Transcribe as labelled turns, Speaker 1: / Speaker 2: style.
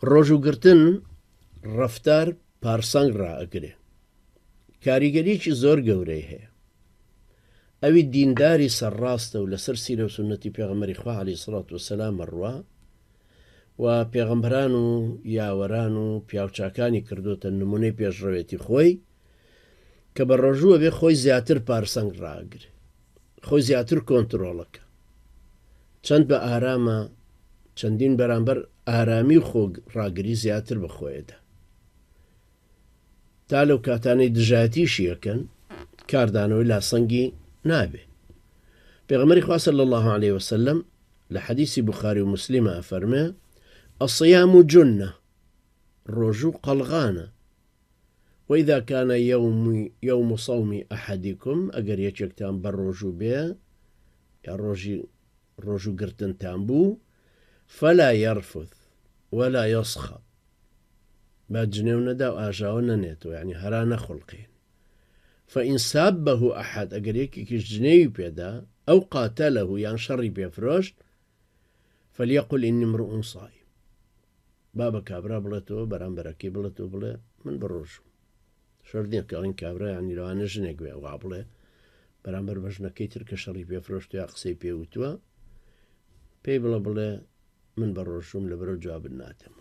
Speaker 1: ڕۆژوگرتن ڕەفتار پارسەنگ ڕائەگرێ، کاریگەریەکی زۆر گەورەی هەیە. ئەوی دینداری سەرڕاستە و لەسەر سیرە و سونەتی پێغەمبەری خوا عەلەیهی سەڵات وەسەلام ڕوا و پێغەمبەران و یاوەران و پیاوچاکانی کردوتە نمونەی پێشڕەوێتی خۆی کە بە ڕۆژووە بێ خۆی زیاتر پارسەنگ ڕائەگرێ، خۆی زیاتر کۆنتڕۆڵەکە، چەند بە ئارامە، چەندین بەرامبەر ئارامی و خۆ ڕاگری زیاتر بەخۆیەدا. تا لەو کاتانەی دژایەتیشی یەکەن کاردانەوەی لاسەنگی نابێ. پێغەمبەری خوا صلی الله عليه وسلم لە حەدیسی بوخاری و موسلیمە ئەفەرمێ الصيام جنة، ڕۆژوو قەڵغانە، وإذا كان يوم صوم أحدكم ئەگەر یەکێکتان بە ڕۆژوو بێ یا ڕۆژوو گرتنتان بوو فلا يرفث ولا يصخب، با جنێو نەدا و ئاژاوە نەنێتەوە، یعنی هەرا نەخوڵقین. فإن سابه أحد ئەگەر یەکێکیش جنێوی پێدا ئەو قاتله یان شەڕی پێفرۆشت فليقل إني امرؤ صائم، با بە کابرا بڵێتەوە، بەرامبەرەکەی بڵێتەوە، بڵێ من بە ڕۆژوم. شەردێک کەڵین کابرا یانی لەوانە ژنێک بێ وا بڵێ بەرامبەر بە ژنەکەی تر کە شەڕی پێفرۆشت یا قسەی پێوتووە، پێی بڵێ من بە ڕۆژوم لەبەرەوە جوابت ناتەم.